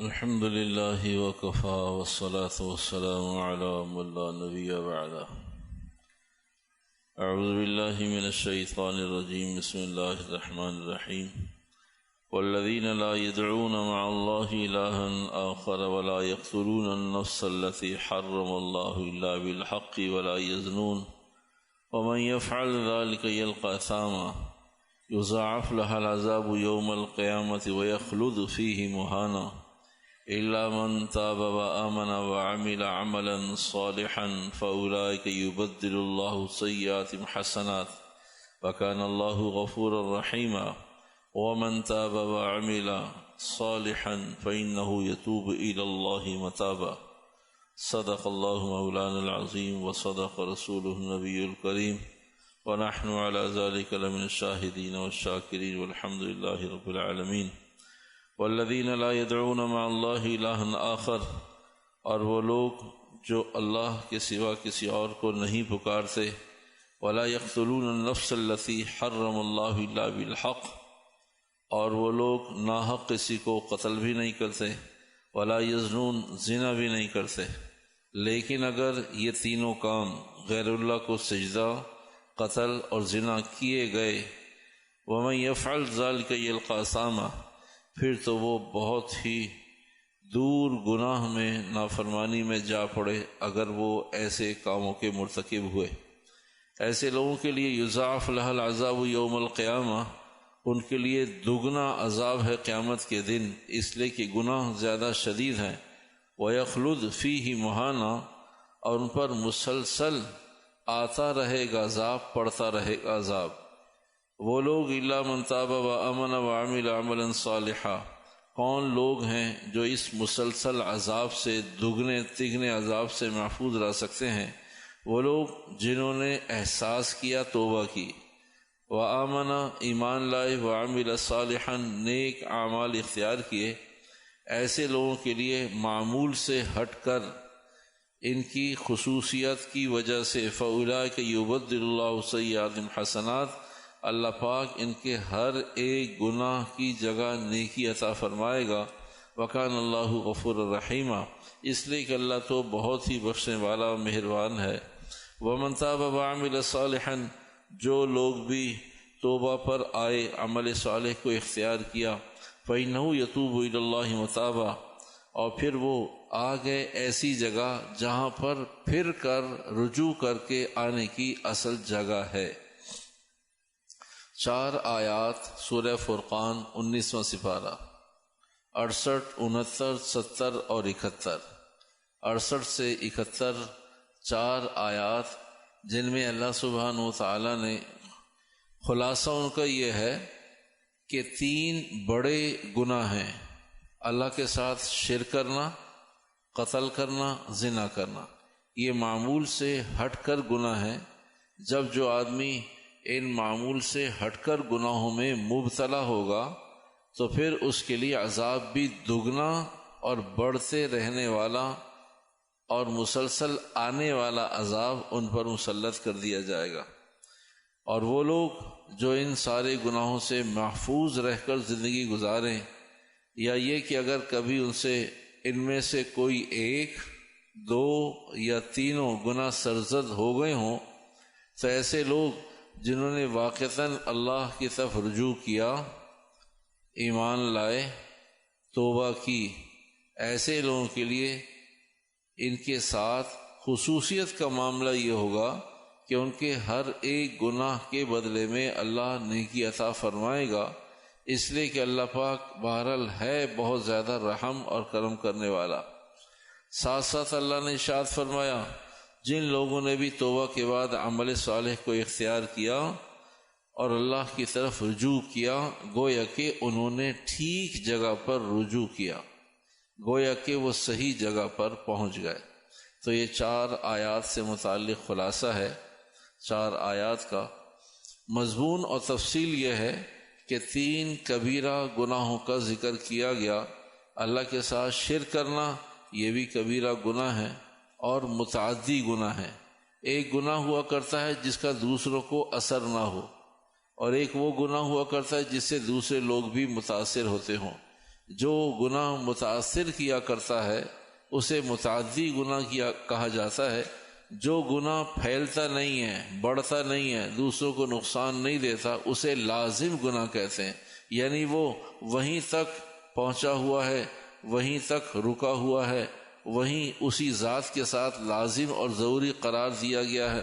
الحمد لله وكفى والصلاة والسلام على من لا نبي بعده. أعوذ بالله من الشيطان الرجيم. بسم الله الرحمن الرحيم. والذين لا يدعون مع الله إلها آخر ولا يقتلون النفس التي حرم الله إلا بالحق ولا يزنون ومن يفعل ذلك يلقى أثاما يضاعف لها العذاب يوم القيامة ويخلد فيه مهانا إلا من تاب وآمن وعمل عملا صالحا فأولئك يبدل الله سيئاتهم حسنات وكان الله غفورا رحيما ومن تاب وعمل صالحا فإنه يتوب إلى الله متابا. صدق الله مولانا العظيم وصدق رسوله النبي الكريم ونحن على ذلك لمن الشاهدين والشاكرين والحمد لله رب العالمين. والذین لا يدعون مع اللہ الہا آخر، اور وہ لوگ جو اللہ کے سوا کسی اور کو نہیں پکارتے، ولا يقتلون النفس التي حرم اللہ الا بالحق، اور وہ لوگ ناحق کسی کو قتل بھی نہیں کرتے، ولا يزنون زنا بھی نہیں کرتے. لیکن اگر یہ تینوں کام غیر اللہ کو سجدہ، قتل اور زنا کیے گئے، ومن يفعل ذلك يلقى أثاما، پھر تو وہ بہت ہی دور گناہ میں، نافرمانی میں جا پڑے اگر وہ ایسے کاموں کے مرتکب ہوئے. ایسے لوگوں کے لیے یضاعف لها العذاب یوم القیامہ، ان کے لیے دگنا عذاب ہے قیامت کے دن، اس لیے کہ گناہ زیادہ شدید ہیں. وَيَخْلُدْ فِيهِ مُهَانًا، اور ان پر مسلسل آتا رہے گا عذاب، پڑتا رہے گا عذاب. وہ لوگ الا من تاب وآمن وعمل عملا صالحا، کون لوگ ہیں جو اس مسلسل عذاب سے، دگنے تگنے عذاب سے محفوظ رہ سکتے ہیں؟ وہ لوگ جنہوں نے احساس کیا، توبہ کی، وآمن ایمان لائے، وعمل صالحا نیک اعمال اختیار کیے. ایسے لوگوں کے لیے معمول سے ہٹ کر ان کی خصوصیت کی وجہ سے فَأُولَٰئِكَ يُبَدِّلُ اللَّهُ سَيِّئَاتِهِمْ حَسَنَاتٍ، اللہ پاک ان کے ہر ایک گناہ کی جگہ نیکی عطا فرمائے گا. وَكَانَ اللَّهُ غَفُورًا رَحِيمًا، اس لیے کہ اللہ تو بہت ہی بخشنے والا و مہربان ہے. وَمَن تَابَ وَعَمِلَ صَالِحًا، جو لوگ بھی توبہ پر آئے، عمل صالح کو اختیار کیا، فَإِنَّهُ يَتُوبُ إِلَى اللَّهِ مَتَابًا، اور پھر وہ آ گئے ایسی جگہ جہاں پر پھر کر رجوع کر کے آنے کی اصل جگہ ہے. 4 آیات سورہ فرقان 19واں سپارہ، 68، 69، 70 اور 71. 68 سے 71 4 آیات جن میں اللہ سبحانہ و تعالی نے خلاصہ ان کا یہ ہے کہ 3 بڑے گناہ ہیں: اللہ کے ساتھ شرک کرنا، قتل کرنا، زنا کرنا. یہ معمول سے ہٹ کر گناہ ہیں. جب جو آدمی ان معمول سے ہٹ کر گناہوں میں مبتلا ہوگا تو پھر اس کے لیے عذاب بھی دگنا اور بڑھتے رہنے والا اور مسلسل آنے والا عذاب ان پر مسلط کر دیا جائے گا. اور وہ لوگ جو ان سارے گناہوں سے محفوظ رہ کر زندگی گزاریں، یا یہ کہ اگر کبھی ان سے ان میں سے کوئی 1، 2 یا 3 گناہ سرزد ہو گئے ہوں، تو ایسے لوگ جنہوں نے واقعتاً اللہ کی طرف رجوع کیا، ایمان لائے، توبہ کی، ایسے لوگوں کے لیے ان کے ساتھ خصوصیت کا معاملہ یہ ہوگا کہ ان کے ہر ایک گناہ کے بدلے میں اللہ نیکی عطا فرمائے گا، اس لیے کہ اللہ پاک بہرحال ہے بہت زیادہ رحم اور کرم کرنے والا. ساتھ ساتھ اللہ نے ارشاد فرمایا، جن لوگوں نے بھی توبہ کے بعد عمل صالح کو اختیار کیا اور اللہ کی طرف رجوع کیا، گویا کہ انہوں نے ٹھیک جگہ پر رجوع کیا، گویا کہ وہ صحیح جگہ پر پہنچ گئے. تو یہ 4 آیات سے متعلق خلاصہ ہے. 4 آیات کا مضمون اور تفصیل یہ ہے کہ 3 کبیرہ گناہوں کا ذکر کیا گیا. اللہ کے ساتھ شرک کرنا یہ بھی کبیرہ گناہ ہے اور متعدی گناہ ہے. ایک گناہ ہوا کرتا ہے جس کا دوسروں کو اثر نہ ہو، اور ایک وہ گناہ ہوا کرتا ہے جس سے دوسرے لوگ بھی متاثر ہوتے ہوں. جو گناہ متاثر کیا کرتا ہے اسے متعدی گناہ کہا جاتا ہے. جو گناہ پھیلتا نہیں ہے، بڑھتا نہیں ہے، دوسروں کو نقصان نہیں دیتا، اسے لازم گناہ کہتے ہیں. یعنی وہ وہیں تک پہنچا ہوا ہے، وہیں تک رکا ہوا ہے، وہیں اسی ذات کے ساتھ لازم اور ضروری قرار دیا گیا ہے.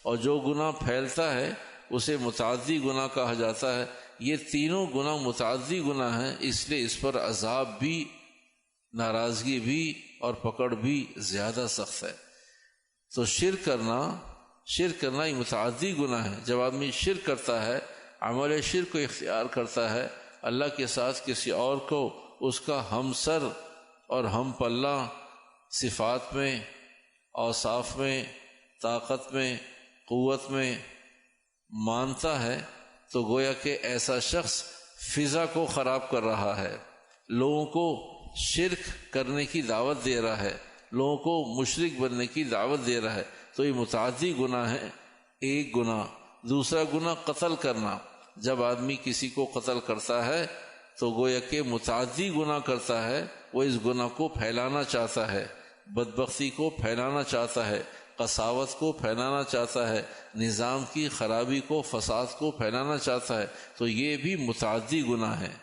اور جو گناہ پھیلتا ہے اسے متعدی گناہ کہا جاتا ہے. یہ تینوں گناہ متعدی گناہ ہیں، اس لیے اس پر عذاب بھی، ناراضگی بھی اور پکڑ بھی زیادہ سخت ہے. تو شرک کرنا یہ متعدی گناہ ہے. جب آدمی شرک کرتا ہے، عمل شرک کو اختیار کرتا ہے، اللہ کے ساتھ کسی اور کو اس کا ہمسر اور ہم پلہ صفات میں، اوصاف میں، طاقت میں، قوت میں مانتا ہے، تو گویا کہ ایسا شخص فضا کو خراب کر رہا ہے، لوگوں کو شرک کرنے کی دعوت دے رہا ہے، لوگوں کو مشرک بننے کی دعوت دے رہا ہے. تو یہ متعدی گناہ ہے. ایک گناہ. دوسرا گناہ قتل کرنا. جب آدمی کسی کو قتل کرتا ہے تو گویا کہ متعدی گناہ کرتا ہے. وہ اس گناہ کو پھیلانا چاہتا ہے، بدبختی کو پھیلانا چاہتا ہے، قساوت کو پھیلانا چاہتا ہے، نظام کی خرابی کو، فساد کو پھیلانا چاہتا ہے. تو یہ بھی متعدی گناہ ہے،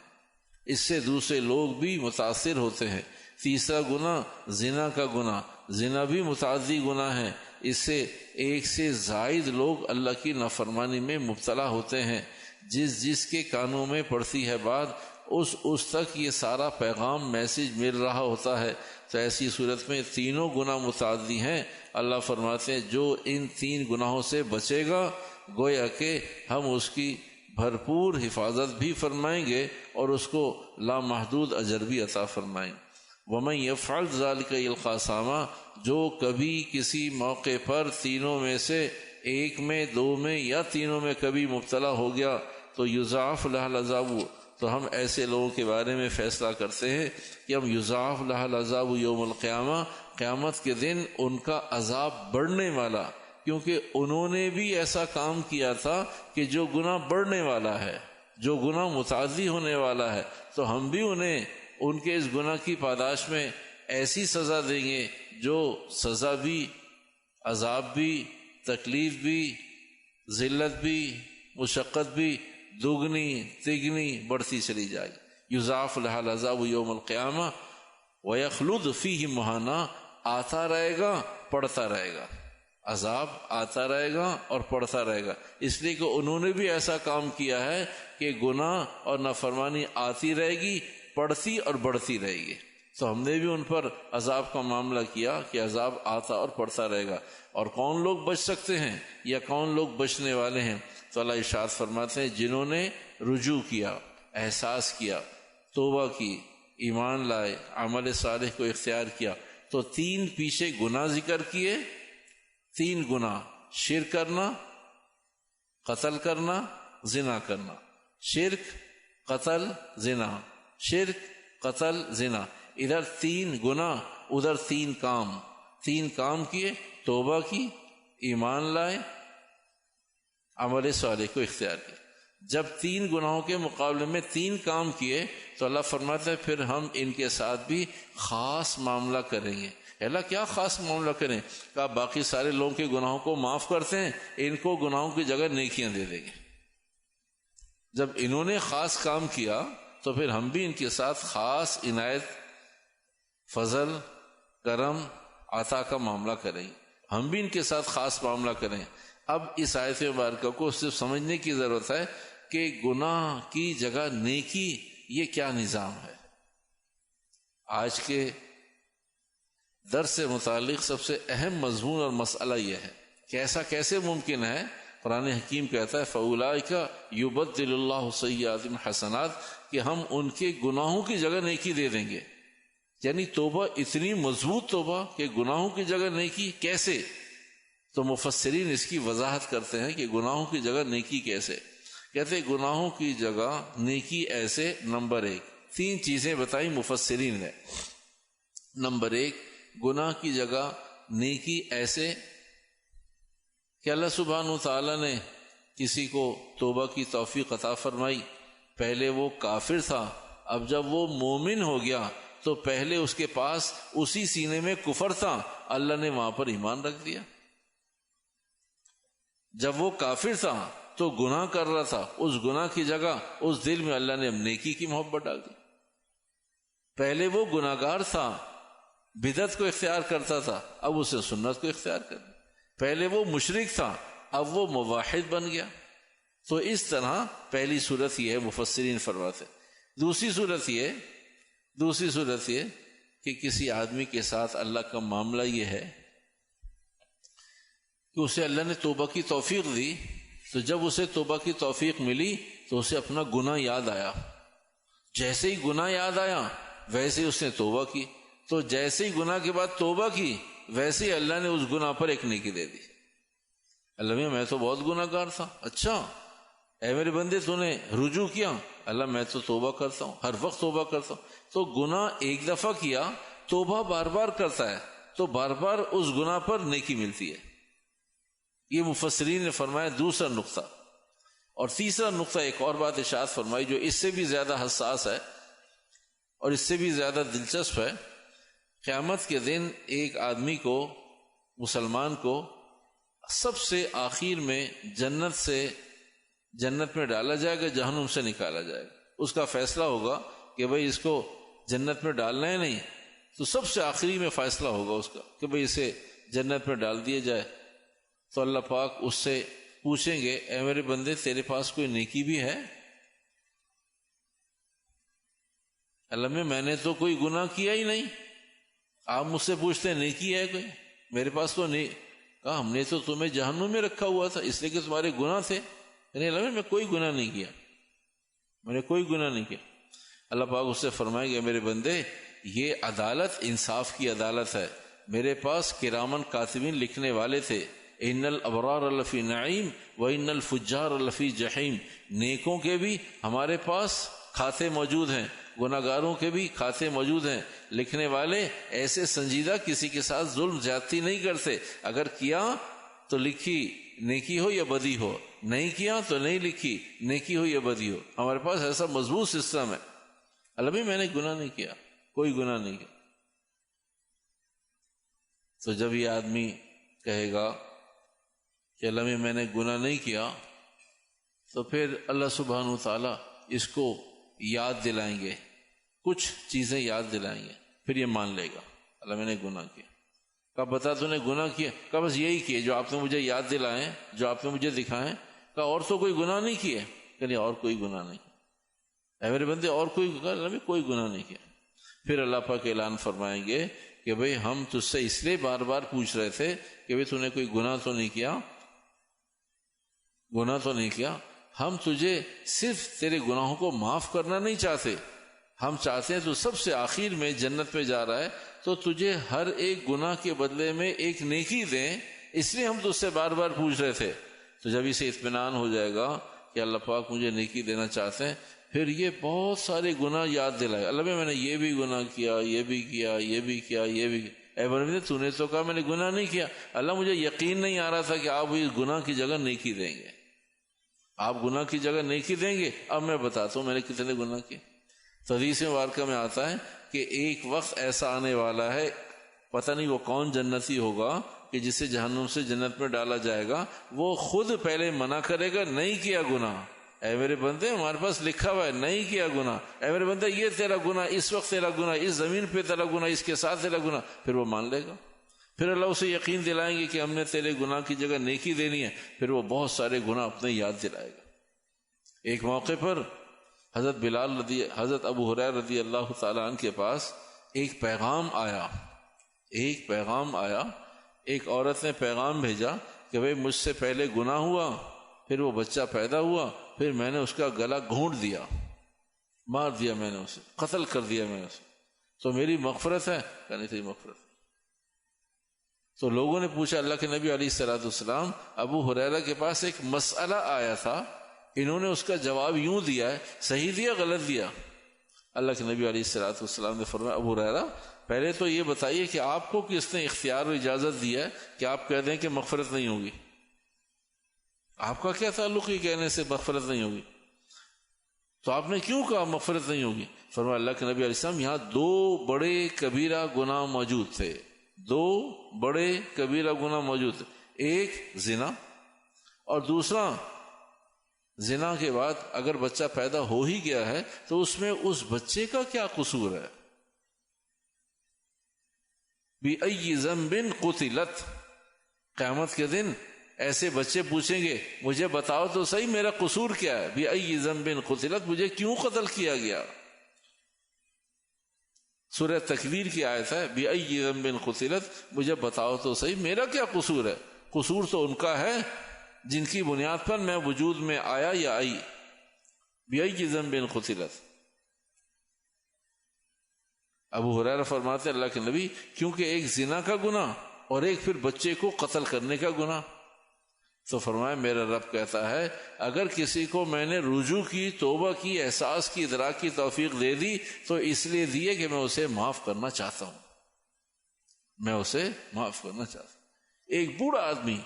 اس سے دوسرے لوگ بھی متاثر ہوتے ہیں. تیسرا گناہ زنا کا گناہ. زنا بھی متعدی گناہ ہے، اس سے ایک سے زائد لوگ اللہ کی نافرمانی میں مبتلا ہوتے ہیں. جس کے کانوں میں پڑتی ہے بات، اس تک یہ سارا پیغام میسج مل رہا ہوتا ہے. تو ایسی صورت میں تینوں گناہ متعدی ہیں. اللہ فرماتے ہیں جو ان تین گناہوں سے بچے گا، گویا کہ ہم اس کی بھرپور حفاظت بھی فرمائیں گے اور اس کو لامحدود اجر بھی عطا فرمائیں. وَمَن يَفْعَلْ ذَلِكَ يَلْقَى أَثَامًا، جو کبھی کسی موقع پر تینوں میں سے ایک میں، دو میں یا تینوں میں کبھی مبتلا ہو گیا تو یضاعف لہ العذاب، تو ہم ایسے لوگوں کے بارے میں فیصلہ کرتے ہیں کہ ہم یضاعف لہ العذاب یوم القیامہ، قیامت کے دن ان کا عذاب بڑھنے والا، کیونکہ انہوں نے بھی ایسا کام کیا تھا کہ جو گناہ بڑھنے والا ہے، جو گناہ متعدی ہونے والا ہے، تو ہم بھی انہیں ان کے اس گناہ کی پاداش میں ایسی سزا دیں گے جو سزا بھی، عذاب بھی، تکلیف بھی، ذلت بھی، مشقت بھی دگنی تگنی بڑھتی چلی جائے. یضاعف لہ العذاب یوم القیامہ ویخلد فیہ مہانا، آتا رہے گا، پڑھتا رہے گا، عذاب آتا رہے گا اور پڑھتا رہے گا. اس لیے کہ انہوں نے بھی ایسا کام کیا ہے کہ گناہ اور نافرمانی آتی رہے گی، پڑھتی اور بڑھتی رہے گی. تو ہم نے بھی ان پر عذاب کا معاملہ کیا کہ عذاب آتا اور پڑھتا رہے گا. اور کون لوگ بچ سکتے ہیں یا کون لوگ بچنے والے ہیں؟ تو اللہ ارشاد فرماتے ہیں جنہوں نے رجوع کیا، احساس کیا، توبہ کی، ایمان لائے، عمل صالح کو اختیار کیا. تو تین پیچھے گناہ ذکر کیے، تین گناہ: شرک کرنا، قتل کرنا، زنا کرنا. شرک، قتل، زنا، شرک، قتل، زنا. ادھر تین گناہ، ادھر تین کام. تین کام کیے، توبہ کی، ایمان لائے، عمل صالح کو اختیار کیا. جب تین گناہوں کے مقابلے میں تین کام کیے تو اللہ فرماتا ہے پھر ہم ان کے ساتھ بھی خاص معاملہ کریں گے. اللہ کیا خاص معاملہ کریں؟ کہ باقی سارے لوگوں کے گناہوں کو معاف کرتے ہیں، ان کو گناہوں کی جگہ نیکیاں دے دیں گے. جب انہوں نے خاص کام کیا تو پھر ہم بھی ان کے ساتھ خاص عنایت، فضل، کرم، عطا کا معاملہ کریں. ہم بھی ان کے ساتھ خاص معاملہ کریں. اب اس آیت مبارکہ کو صرف سمجھنے کی ضرورت ہے کہ گناہ کی جگہ نیکی یہ کیا نظام ہے. آج کے درس سے متعلق سب سے اہم مضمون اور مسئلہ یہ ہے کہ ایسا کیسے ممکن ہے. قرآن حکیم کہتا ہے فَأُولَئِكَ يُبَدِّلُ اللَّهُ سَيِّئَاتِهِمْ حَسَنَاتٍ، کہ ہم ان کے گناہوں کی جگہ نیکی دے دیں گے. یعنی توبہ اتنی مضبوط توبہ کہ گناہوں کی جگہ نیکی کیسے؟ تو مفسرین اس کی وضاحت کرتے ہیں کہ گناہوں کی جگہ نیکی کیسے. کہتے ہیں گناہوں کی جگہ نیکی ایسے. نمبر ایک، تین چیزیں بتائیں مفسرین نے. نمبر ایک، گناہ کی جگہ نیکی ایسے کہ اللہ سبحانہ وتعالیٰ نے کسی کو توبہ کی توفیق عطا فرمائی. پہلے وہ کافر تھا، اب جب وہ مومن ہو گیا تو پہلے اس کے پاس اسی سینے میں کفر تھا، اللہ نے وہاں پر ایمان رکھ دیا۔ جب وہ کافر تھا تو گناہ کر رہا تھا، اس گناہ کی جگہ اس دل میں اللہ نے نیکی کی محبت ڈال دی۔ پہلے وہ گناہگار تھا، بدعت کو اختیار کرتا تھا، اب اسے سنت کو اختیار کر دیا۔ پہلے وہ مشرک تھا، اب وہ موحد بن گیا۔ تو اس طرح پہلی صورت یہ ہے، مفسرین فرماتے۔ دوسری صورت یہ کہ کسی آدمی کے ساتھ اللہ کا معاملہ یہ ہے کہ اسے اللہ نے توبہ کی توفیق دی، تو جب اسے توبہ کی توفیق ملی تو اسے اپنا گناہ یاد آیا۔ جیسے ہی گناہ یاد آیا ویسے ہی اس نے توبہ کی، تو جیسے ہی گناہ کے بعد توبہ کی ویسے ہی اللہ نے اس گناہ پر ایک نیکی دے دی۔ اللہ میں تو بہت گناہ گار تھا، اچھا اے میرے بندے تو نے رجوع کیا، اللہ میں تو توبہ کرتا ہوں، ہر وقت توبہ کرتا ہوں۔ تو گناہ ایک دفعہ کیا، توبہ بار بار کرتا ہے تو بار بار اس گناہ پر نیکی ملتی ہے۔ یہ مفسرین نے فرمایا دوسرا نقطہ۔ اور تیسرا نقطہ ایک اور بات ارشاد فرمائی جو اس سے بھی زیادہ حساس ہے اور اس سے بھی زیادہ دلچسپ ہے۔ قیامت کے دن ایک آدمی کو، مسلمان کو، سب سے آخر میں جنت میں ڈالا جائے گا، جہنم سے نکالا جائے گا۔ اس کا فیصلہ ہوگا کہ بھئی اس کو جنت میں ڈالنا ہے نہیں، تو سب سے آخری میں فیصلہ ہوگا اس کا کہ بھئی اسے جنت میں ڈال دیا جائے۔ تو اللہ پاک اس سے پوچھیں گے اے میرے بندے تیرے پاس کوئی نیکی بھی ہے؟ اللہ میں نے تو کوئی گناہ کیا ہی نہیں، آپ مجھ سے پوچھتے ہیں نیکی ہے کوئی؟ میرے پاس تو نہیں۔ کہا ہم نے تو تمہیں جہنم میں رکھا ہوا تھا اس لیے کہ تمہارے گناہ تھے۔ یعنی اللہ میں کوئی گناہ نہیں کیا، میں نے کوئی گناہ نہیں کیا۔ اللہ پاک اس سے فرمائے گا میرے بندے یہ عدالت انصاف کی عدالت ہے، میرے پاس کرامن کاتبین لکھنے والے تھے، ان الابرار لفی نعیم وان الفجار لفی جحیم۔ نیکوں کے بھی ہمارے پاس کھاتے موجود ہیں، گناہ گاروں کے بھی کھاتے موجود ہیں۔ لکھنے والے ایسے سنجیدہ کسی کے ساتھ ظلم زیادتی نہیں کرتے، اگر کیا تو لکھی نیکی ہو یا بدی ہو، نہیں کیا تو نہیں لکھی نیکی ہو یا بدی ہو۔ ہمارے پاس ایسا مضبوط سسٹم ہے۔ اللہ بھی میں نے گناہ نہیں کیا، کوئی گناہ نہیں کیا۔ تو جب یہ آدمی کہے گا کہ اللہ میں نے گناہ نہیں کیا، تو پھر اللہ سبحانہ وتعالی اس کو یاد دلائیں گے، کچھ چیزیں یاد دلائیں گے، پھر یہ مان لے گا اللہ میں نے گناہ کیا۔ کہا بتا تو نے گناہ کیا؟ کہا بس یہی کیے جو آپ نے مجھے یاد دلائیں، جو آپ نے مجھے دکھائیں۔ کہا اور تو کوئی گناہ نہیں کیے؟ کہ نہیں اور کوئی گناہ نہیں کیا۔ اے میرے بندے اور کوئی گناہ نہیں کیا۔ پھر اللہ پاک اعلان فرمائیں گے کہ بھئی ہم تجھ سے اس لیے بار بار پوچھ رہے تھے کہ بھئی تو نے کوئی گناہ تو نہیں کیا، گناہ تو نہیں کیا۔ ہم تجھے صرف تیرے گناہوں کو معاف کرنا نہیں چاہتے، ہم چاہتے ہیں تو سب سے آخر میں جنت میں جا رہا ہے تو تجھے ہر ایک گناہ کے بدلے میں ایک نیکی دیں، اس لیے ہم تجھ سے بار بار پوچھ رہے تھے۔ تو جب اسے اطمینان ہو جائے گا کہ اللہ پاک مجھے نیکی دینا چاہتے ہیں، پھر یہ بہت سارے گناہ یاد دلائے۔ اللہ میں نے یہ بھی گناہ کیا، یہ بھی کیا، یہ بھی کیا، یہ بھی کیا۔ اے بندے تو نے تو کہا میں نے گناہ نہیں کیا۔ اللہ مجھے یقین نہیں آ رہا تھا کہ آپ اس گناہ کی جگہ نیکی دیں گے، آپ گناہ کی جگہ نیکی دیں گے۔ اب میں بتاتا ہوں میں نے کتنے گناہ کیے۔ تو حدیث مبارکہ میں آتا ہے کہ ایک وقت ایسا آنے والا ہے، پتہ نہیں وہ کون جنتی ہوگا کہ جسے جہنم سے جنت میں ڈالا جائے گا، وہ خود پہلے منع کرے گا نہیں کیا گناہ۔ اے میرے بندے ہمارے پاس لکھا ہوا ہے نہیں کیا گناہ، اے میرے بندے یہ تیرا گناہ، اس وقت تیرا گناہ، اس زمین پہ تیرا گناہ، اس کے ساتھ تیرا گناہ۔ پھر وہ مان لے گا، پھر اللہ اسے یقین دلائیں گے کہ ہم نے تیرے گناہ کی جگہ نیکی دینی ہے، پھر وہ بہت سارے گناہ اپنے یاد دلائے گا۔ ایک موقع پر حضرت ابو ہریرہ رضی اللہ تعالیٰ عنہ کے پاس ایک پیغام آیا، ایک عورت نے پیغام بھیجا کہ بھئی مجھ سے پہلے گناہ ہوا، پھر وہ بچہ پیدا ہوا، پھر میں نے اس کا گلا گھونٹ دیا، مار دیا، میں نے اسے قتل کر دیا، میں نے اسے، تو میری مغفرت ہے؟ کہنے تھی مغفرت۔ تو لوگوں نے پوچھا اللہ کے نبی علیہ السلام ابو ہریرہ کے پاس ایک مسئلہ آیا تھا، انہوں نے اس کا جواب یوں دیا ہے، صحیح دیا غلط دیا؟ اللہ کے نبی علیہ السلام نے فرمایا ابو ہریرہ پہلے تو یہ بتائیے کہ آپ کو کس نے اختیار و اجازت دیا ہے کہ آپ کہہ دیں کہ مغفرت نہیں ہوگی؟ آپ کا کیا تعلق ہے کہنے سے مغفرت نہیں ہوگی؟ تو آپ نے کیوں کہا مغفرت نہیں ہوگی؟ فرمایا اللہ کے نبی علیہ السلام یہاں دو بڑے کبیرہ گناہ موجود تھے، دو بڑے کبیرہ گناہ موجود تھے، ایک زنا اور دوسرا زنا کے بعد اگر بچہ پیدا ہو ہی گیا ہے تو اس میں اس بچے کا کیا قصور ہے؟ بِأَيِّ ذَنبٍ قُتِلَتْ، قیامت کے دن ایسے بچے پوچھیں گے مجھے بتاؤ تو صحیح میرا قصور کیا ہے، بِأَيِّ ذَنبٍ قُتِلَتْ، مجھے کیوں قتل کیا گیا؟ سورہ تکویر کی آیت ہے بِأَيِّ ذَنبٍ قُتِلَتْ، مجھے بتاؤ تو صحیح میرا کیا قصور ہے؟ قصور تو ان کا ہے جن کی بنیاد پر میں وجود میں آیا یا آئی، بِأَيِّ ذَنبٍ قُتِلَتْ۔ ابو ہریرہ فرماتے اللہ کے نبی کیونکہ ایک زنا کا گناہ اور ایک پھر بچے کو قتل کرنے کا گناہ، تو فرمایا میرا رب کہتا ہے اگر کسی کو میں نے رجوع کی، توبہ کی، احساس کی، ادراک کی توفیق دے دی تو اس لیے دیے کہ میں اسے معاف کرنا چاہتا ہوں، میں اسے معاف کرنا چاہتا ہوں۔ ایک بوڑھا آدمی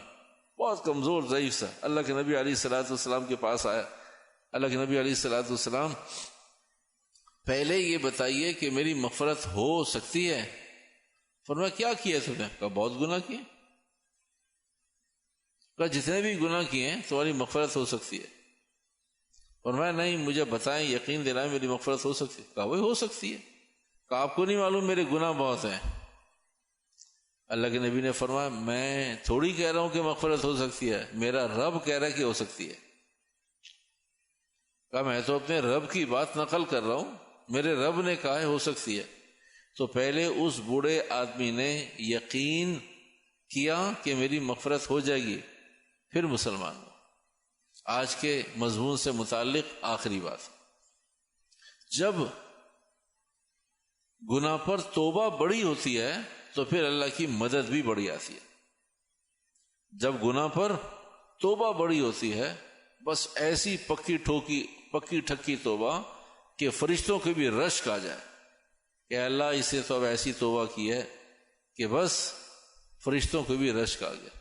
بہت کمزور ضعیف سا اللہ کے نبی علیہ الصلوۃ والسلام کے پاس آیا۔ اللہ کے نبی علیہ الصلوۃ والسلام پہلے یہ بتائیے کہ میری مغفرت ہو سکتی ہے؟ فرمایا کیا کیا تم نے؟ کہا بہت گناہ کیے۔ کہا جتنے بھی گناہ کیے ہیں تمہاری مغفرت ہو سکتی ہے؟ فرمایا نہیں، مجھے بتائیں، یقین دلائیں میری مغفرت ہو سکتی ہے؟ کہا وہی ہو سکتی ہے۔ کہا آپ کو نہیں معلوم میرے گناہ بہت ہیں؟ اللہ کے نبی نے فرمایا میں تھوڑی کہہ رہا ہوں کہ مغفرت ہو سکتی ہے، میرا رب کہہ رہا ہے کہ ہو سکتی ہے۔ کہا میں تو اپنے رب کی بات نقل کر رہا ہوں، میرے رب نے کہا ہے ہو سکتی ہے۔ تو پہلے اس بوڑھے آدمی نے یقین کیا کہ میری مغفرت ہو جائے گی، پھر مسلمان ہو۔ آج کے مضمون سے متعلق آخری بات، جب گناہ پر توبہ بڑی ہوتی ہے تو پھر اللہ کی مدد بھی بڑی آتی ہے۔ جب گناہ پر توبہ بڑی ہوتی ہے بس ایسی پکی ٹھکی توبہ کہ فرشتوں کے بھی رشک آ جائے کہ اللہ اسے تو اب ایسی توبہ کی ہے کہ بس فرشتوں کو بھی رشک آ گیا۔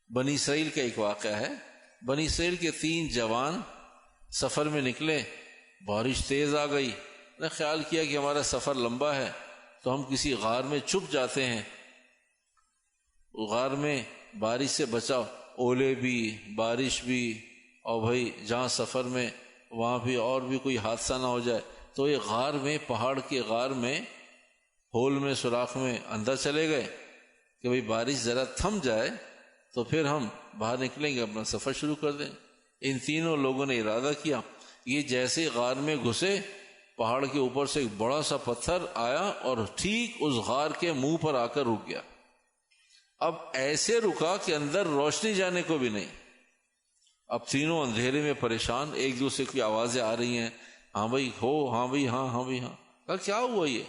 بنی اسرائیل کا ایک واقعہ ہے، بنی اسرائیل کے 3 جوان سفر میں نکلے، بارش تیز آ گئی، نے خیال کیا کہ ہمارا سفر لمبا ہے تو ہم کسی غار میں چھپ جاتے ہیں، غار میں بارش سے بچاؤ، اولے بھی بارش بھی، اور بھائی جہاں سفر میں وہاں بھی اور بھی کوئی حادثہ نہ ہو جائے، تو یہ غار میں، پہاڑ کے غار میں، ہول میں، سوراخ میں اندر چلے گئے کہ بھائی بارش ذرا تھم جائے تو پھر ہم باہر نکلیں گے، اپنا سفر شروع کر دیں۔ ان تینوں لوگوں نے ارادہ کیا، یہ جیسے غار میں گھسے پہاڑ کے اوپر سے ایک بڑا سا پتھر آیا اور ٹھیک اس غار کے منہ پر آ کر رک گیا۔ اب ایسے رکا کہ اندر روشنی جانے کو بھی نہیں۔ اب تینوں اندھیرے میں پریشان، ایک دوسرے کی آوازیں آ رہی ہیں، ہاں بھائی ہو، ہاں بھائی ہاں، ہاں بھائی ہاں۔ کہا کیا ہوا یہ؟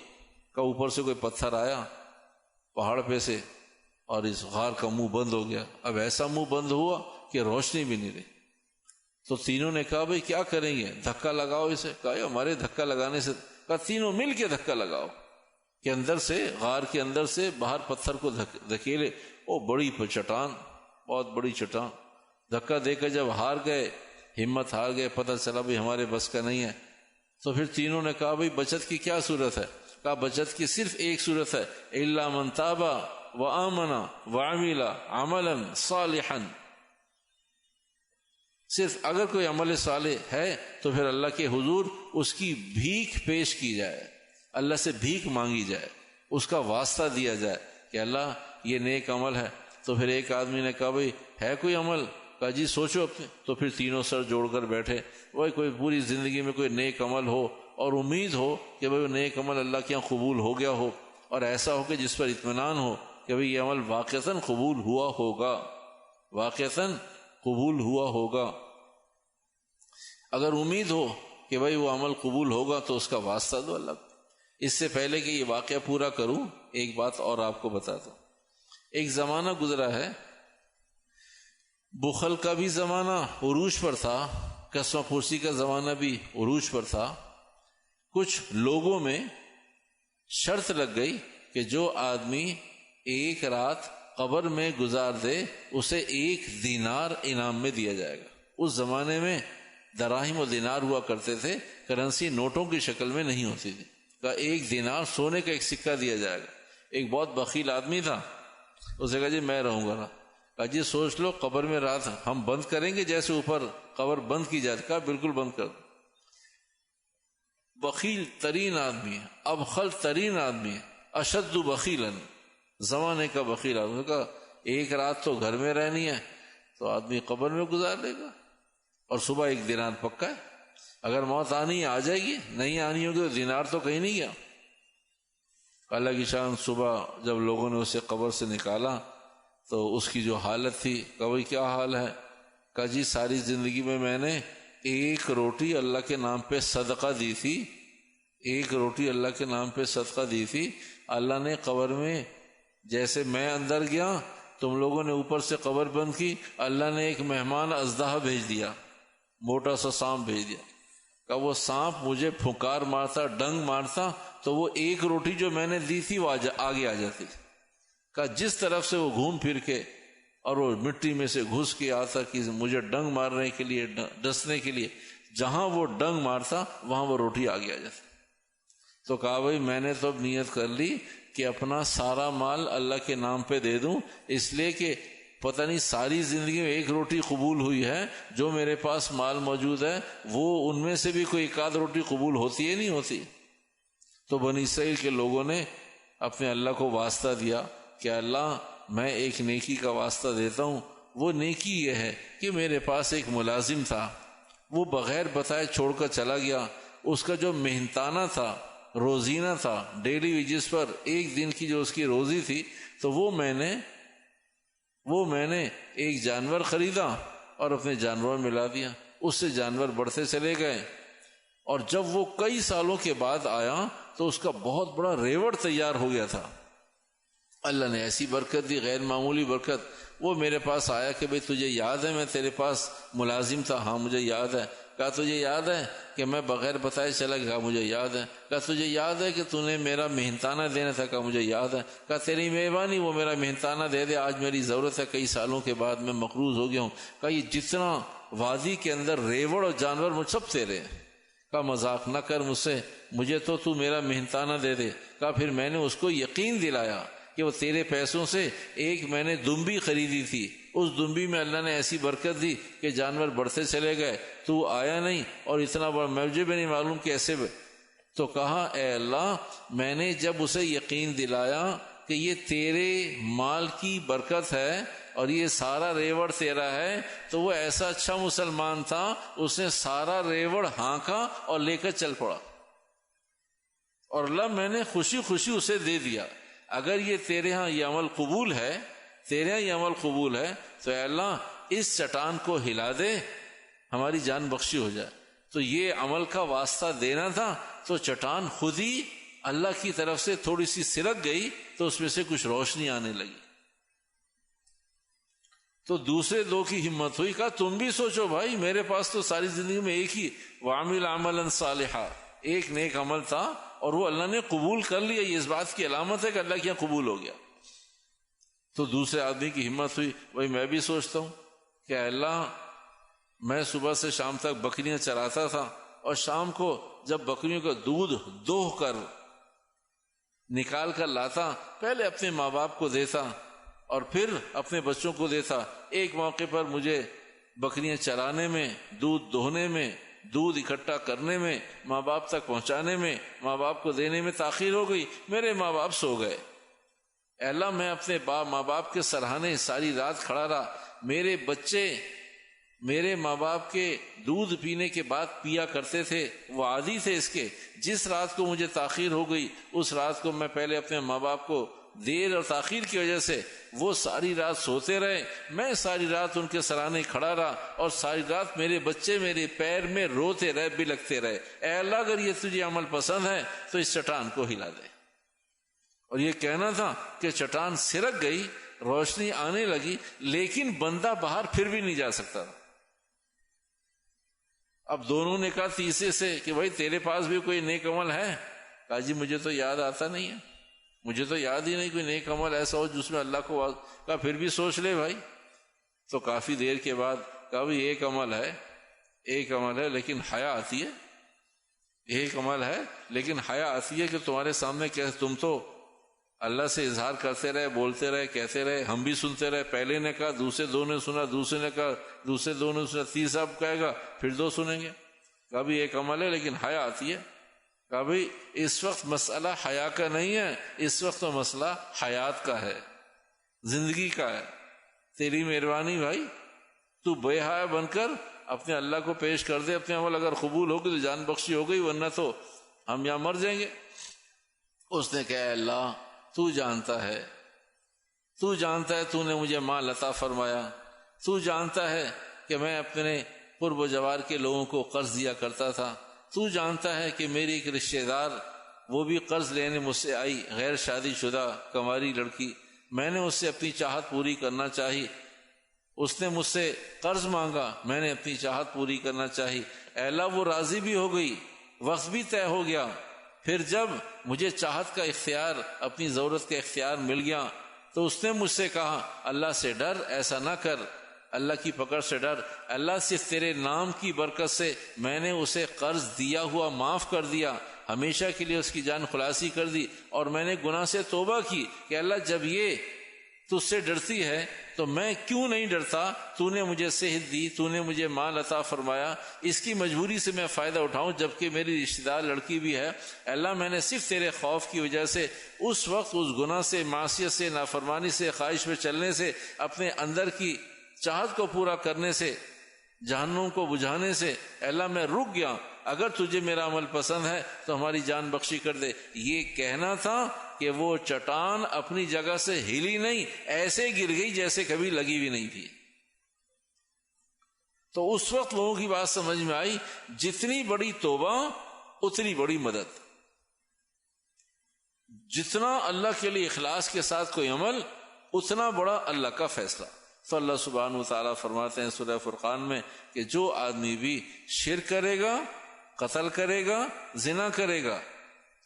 کہا اوپر سے کوئی پتھر آیا پہاڑ پہ سے اور اس غار کا منہ بند ہو گیا۔ اب ایسا منہ بند ہوا کہ روشنی بھی نہیں رہی۔ تو تینوں نے کہا بھائی کیا کریں گے؟ دھکا لگاؤ اسے۔ کہا ہمارے دھکا لگانے سے، کہا تینوں مل کے دھکا لگاؤ کہ اندر سے، غار کے اندر سے باہر پتھر کو دھکیلے۔ وہ بڑی چٹان، بہت بڑی چٹان، دھکا دے کر جب ہار گئے، ہمت ہار گئے، پتہ چلا بھائی ہمارے بس کا نہیں ہے، تو پھر تینوں نے کہا بھائی بچت کی کیا صورت ہے؟ کہا بچت کی صرف ایک صورت ہے، الا من تاب وآمن وعمل عملا صالحا، صرف اگر کوئی عمل صالح ہے تو پھر اللہ کے حضور اس کی بھیک پیش کی جائے، اللہ سے بھیک مانگی جائے، اس کا واسطہ دیا جائے کہ اللہ یہ نیک عمل ہے۔ تو پھر ایک آدمی نے کہا بھائی ہے کوئی عمل؟ کہا جی سوچو اپنے۔ تو پھر تینوں سر جوڑ کر بیٹھے، وہی کوئی پوری زندگی میں کوئی نیک عمل ہو اور امید ہو کہ بھائی وہ نیک عمل اللہ کے یہاں قبول ہو گیا ہو، اور ایسا ہو کہ جس پر اطمینان ہو کہ بھئی یہ عمل واقعتاً قبول ہوا ہوگا، واقعتاً قبول ہوا ہوگا۔ اگر امید ہو کہ بھئی وہ عمل قبول ہوگا تو اس کا واسطہ دو اللہ کو۔ اس سے پہلے کہ یہ واقعہ پورا کروں ایک بات اور آپ کو بتا دوں۔ ایک زمانہ گزرا ہے، بخل کا بھی زمانہ عروج پر تھا، قسم پرسی کا زمانہ بھی عروج پر تھا۔ کچھ لوگوں میں شرط لگ گئی کہ جو آدمی ایک رات قبر میں گزار دے اسے 1 دینار انعام میں دیا جائے گا۔ اس زمانے میں دراہم و دینار ہوا کرتے تھے، کرنسی نوٹوں کی شکل میں نہیں ہوتی تھی. کہا ایک دینار سونے کا ایک سکہ دیا جائے گا. ایک بہت بخیل آدمی تھا، اسے کہا جی میں رہوں گا. کہا جی سوچ لو قبر میں رات ہم بند کریں گے جیسے اوپر قبر بند کی جاتی. کہا بالکل بند کر دو. بخیل ترین آدمی ہے، ابخل ترین آدمی ہے، اشد بخیلا، زمانے کا بخیل آدمی. کہا ایک رات تو گھر میں رہنی ہے تو آدمی قبر میں گزار لے گا، اور صبح ایک دینار پکا ہے. اگر موت آنی آ جائے گی، نہیں آنی ہوگی تو دینار تو کہیں نہیں گیا. اللہ کی شان صبح جب لوگوں نے اسے قبر سے نکالا تو اس کی جو حالت تھی، کہا بھائی کیا حال ہے؟ کہا جی ساری زندگی میں نے ایک روٹی اللہ کے نام پہ صدقہ دی تھی، ایک روٹی اللہ کے نام پہ صدقہ دی تھی. اللہ نے قبر میں جیسے میں اندر گیا تم لوگوں نے اوپر سے قبر بند کی، اللہ نے ایک مہمان اژدہا بھیج دیا، موٹا سا سانپ بھیج دیا. کہ وہ سانپ مجھے پھنکار مارتا، ڈنگ مارتا تو وہ ایک روٹی جو میں نے دی تھی وہ آگے آ جاتی. کہ جس طرف سے وہ گھوم پھر کے اور وہ مٹی میں سے گھس کے آتا کہ مجھے ڈنگ مارنے کے لیے، ڈسنے کے لیے، جہاں وہ ڈنگ مارتا وہاں وہ روٹی آگے آ جاتی. تو کہا بھائی میں نے تو اب نیت کر لی کہ اپنا سارا مال اللہ کے نام پہ دے دوں، اس لیے کہ پتہ نہیں ساری زندگی میں ایک روٹی قبول ہوئی ہے، جو میرے پاس مال موجود ہے وہ ان میں سے بھی کوئی ایک آدھ روٹی قبول ہوتی ہے نہیں ہوتی. تو بنی اسرائیل کے لوگوں نے اپنے اللہ کو واسطہ دیا کہ اللہ میں ایک نیکی کا واسطہ دیتا ہوں. وہ نیکی یہ ہے کہ میرے پاس ایک ملازم تھا، وہ بغیر بتائے چھوڑ کر چلا گیا. اس کا جو محنتانہ تھا، روزینہ تھا، ڈیلی ویجز پر ایک دن کی جو اس کی روزی تھی، تو وہ میں نے ایک جانور خریدا اور اپنے جانوروں میں ملا دیا. اس سے جانور بڑھتے چلے گئے، اور جب وہ کئی سالوں کے بعد آیا تو اس کا بہت بڑا ریوڑ تیار ہو گیا تھا. اللہ نے ایسی برکت دی، غیر معمولی برکت. وہ میرے پاس آیا کہ بھئی تجھے یاد ہے میں تیرے پاس ملازم تھا؟ ہاں مجھے یاد ہے. کہا تجھے یاد ہے کہ میں بغیر بتائے چلا گیا؟ مجھے یاد ہے. کہا تجھے یاد ہے کہ تو نے میرا محنتانہ دینا تھا؟ کہا مجھے یاد ہے. کہا تیری مہربانی وہ میرا محنتانہ دے دے، آج میری ضرورت ہے، کئی سالوں کے بعد میں مقروض ہو گیا ہوں. کہا یہ جتنا وادی کے اندر ریوڑ اور جانور مجھ سب تیرے ہیں. کہا مذاق نہ کر مجھ سے، مجھے تو میرا محنتانہ دے دے. کہا پھر میں نے اس کو یقین دلایا کہ وہ تیرے پیسوں سے ایک میں نے دمبی خریدی تھی، اس دمبی میں اللہ نے ایسی برکت دی کہ جانور بڑھتے چلے گئے، تو آیا نہیں اور اتنا بڑا مجھے بھی نہیں معلوم کیسے. تو کہا اے اللہ میں نے جب اسے یقین دلایا کہ یہ تیرے مال کی برکت ہے اور یہ سارا ریوڑ تیرا ہے، تو وہ ایسا اچھا مسلمان تھا، اس نے سارا ریوڑ ہانکا اور لے کر چل پڑا، اور اللہ میں نے خوشی خوشی اسے دے دیا. اگر یہ تیرے ہاں یہ عمل قبول ہے، تیرے ہاں یہ عمل قبول ہے، تو اے اللہ اس چٹان کو ہلا دے، ہماری جان بخشی ہو جائے. تو یہ عمل کا واسطہ دینا تھا، تو چٹان خود ہی اللہ کی طرف سے تھوڑی سی سرک گئی تو اس میں سے کچھ روشنی آنے لگی. تو دوسرے دو کی ہمت ہوئی، کہا تم بھی سوچو بھائی، میرے پاس تو ساری زندگی میں ایک ہی وعمل عملا صالحا، ایک نیک عمل تھا اور وہ اللہ نے قبول کر لیا. یہ اس بات کی علامت ہے کہ اللہ کے یہاں قبول ہو گیا. تو دوسرے آدمی کی ہمت ہوئی، بھائی میں بھی سوچتا ہوں کہ اللہ میں صبح سے شام تک بکریاں چراتا تھا، اور شام کو جب بکریوں کا دودھ دوہ کر نکال کر لاتا، پہلے اپنے ماں باپ کو دیتا اور پھر اپنے بچوں کو دیتا. ایک موقع پر مجھے بکریاں چرانے میں، دودھ دوہنے میں، دودھ اکٹھا کرنے میں، ماں باپ تک پہنچانے میں، ماں باپ کو دینے میں تاخیر ہو گئی، میرے ماں باپ سو گئے. اے اللہ میں اپنے ماں باپ کے سرہانے ساری رات کھڑا رہا. میرے بچے میرے ماں باپ کے دودھ پینے کے بعد پیا کرتے تھے، وہ عادی تھے اس کے. جس رات کو مجھے تاخیر ہو گئی اس رات کو میں پہلے اپنے ماں باپ کو دیر اور تاخیر کی وجہ سے وہ ساری رات سوتے رہے، میں ساری رات ان کے سرانے کھڑا رہا، اور ساری رات میرے بچے میرے پیر میں روتے رہے، بلکتے رہے. اے اللہ اگر یہ تجھے عمل پسند ہے تو اس چٹان کو ہلا دے. اور یہ کہنا تھا کہ چٹان سرک گئی، روشنی آنے لگی، لیکن بندہ باہر پھر بھی نہیں جا سکتا. اب دونوں نے کہا تیسرے سے کہ بھائی تیرے پاس بھی کوئی نیک عمل ہے؟ کہا جی مجھے تو یاد آتا نہیں ہے، مجھے تو یاد ہی نہیں کوئی نیک عمل ایسا ہو جس میں اللہ کو کہا پھر بھی سوچ لے بھائی. تو کافی دیر کے بعد کہا بھائی ایک عمل ہے ایک عمل ہے لیکن حیا آتی ہے، ایک عمل ہے لیکن حیا آتی ہے کہ تمہارے سامنے کیسے تم تو اللہ سے اظہار کرتے رہے، بولتے رہے، کہتے رہے، ہم بھی سنتے رہے، پہلے نے کہا، دوسرے دو نے سنا، دوسرے نے کہا، دوسرے دو نے سنا، تیسرا کہے گا، پھر دو سنیں گے. کبھی ایک عمل ہے لیکن حیا آتی ہے. کبھی اس وقت مسئلہ حیا کا نہیں ہے، اس وقت تو مسئلہ حیات کا ہے، زندگی کا ہے. تیری مہربانی بھائی، تو بے حیا بن کر اپنے اللہ کو پیش کر دے. اپنے عمل اگر قبول ہوگی تو جان بخشی ہو گئی، ورنہ تو ہم یہاں مر جائیں گے. اس نے کہا اللہ تو جانتا ہے، تو جانتا ہے، تو نے مجھے مال عطا فرمایا، تو جانتا ہے کہ میں اپنے قرب و جوار کے لوگوں کو قرض دیا کرتا تھا، تو جانتا ہے کہ میری ایک رشتہ دار وہ بھی قرض لینے مجھ سے آئی، غیر شادی شدہ کنواری لڑکی، میں نے اس سے اپنی چاہت پوری کرنا چاہی، اس نے مجھ سے قرض مانگا، میں نے اپنی چاہت پوری کرنا چاہی. اے اللہ وہ راضی بھی ہو گئی، وقت بھی طے ہو گیا. پھر جب مجھے چاہت کا اختیار، اپنی ضرورت کا اختیار مل گیا تو اس نے مجھ سے کہا اللہ سے ڈر، ایسا نہ کر، اللہ کی پکڑ سے ڈر. اللہ سے تیرے نام کی برکت سے میں نے اسے قرض دیا ہوا معاف کر دیا، ہمیشہ کے لیے اس کی جان خلاصی کر دی. اور میں نے گناہ سے توبہ کی کہ اللہ جب یہ تجھ سے ڈرتی ہے تو میں کیوں نہیں ڈرتا؟ تو نے مجھے صحت دی، تو نے مجھے مال عطا فرمایا، اس کی مجبوری سے میں فائدہ اٹھاؤں جبکہ میری رشتہ دار لڑکی بھی ہے. اللہ میں نے صرف تیرے خوف کی وجہ سے اس وقت اس گناہ سے، معصیت سے، نافرمانی سے، خواہش پہ چلنے سے، اپنے اندر کی چاہت کو پورا کرنے سے، جہنم کو بجھانے سے اللہ میں رک گیا. اگر تجھے میرا عمل پسند ہے تو ہماری جان بخشی کر دے. یہ کہنا تھا کہ وہ چٹان اپنی جگہ سے ہلی نہیں، ایسے گر گئی جیسے کبھی لگی بھی نہیں تھی. تو اس وقت لوگوں کی بات سمجھ میں آئی، جتنی بڑی توبہ اتنی بڑی مدد، جتنا اللہ کے لیے اخلاص کے ساتھ کوئی عمل اتنا بڑا اللہ کا فیصلہ. تو اللہ سبحانہ وتعالیٰ فرماتے ہیں سورہ فرقان میں کہ جو آدمی بھی شرک کرے گا، قتل کرے گا، زنا کرے گا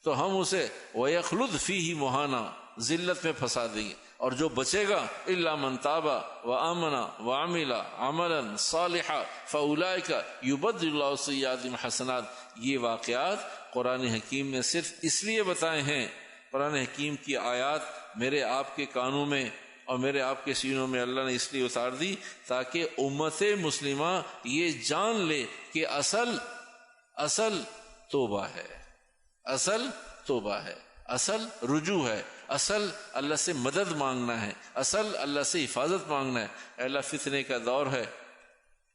تو ہم اسے وَيَخْلُدْ فِيهِ مُهَانًا ذلت میں پھنسا دیں گے. اور جو بچے گا إِلَّا مَنْ تَابَ وَآمَنَ وَعَمِلَ عَمَلًا صَالِحًا فَأُولَٰئِكَ يُبَدِّلُ اللَّهُ سَيِّئَاتِهِمْ حَسَنَاتٍ. یہ واقعات قرآن حکیم نے صرف اس لیے بتائے ہیں، قرآن حکیم کی آیات میرے آپ کے کانوں میں اور میرے آپ کے سینوں میں اللہ نے اس لیے اتار دی تاکہ امت مسلمہ یہ جان لے کہ اصل توبہ ہے، اصل توبہ ہے، اصل رجوع ہے، اصل اللہ سے مدد مانگنا ہے، اصل اللہ سے حفاظت مانگنا ہے. اے اللہ فتنے کا دور ہے،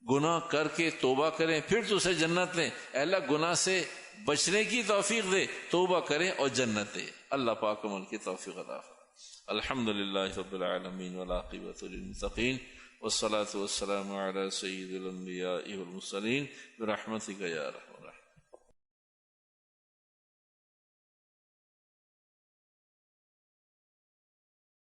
گناہ کر کے توبہ کریں پھر تو اسے جنت لیں. اے اللہ گناہ سے بچنے کی توفیق دے، توبہ کریں اور جنت دے. اللہ پاک عمل کی توفیق عطا فرمائے. الحمد للہ رب العالمین والعاقبۃ للمتقین والصلاة والسلام علی سید الانبیاء والمرسلین برحمتک یا ارحم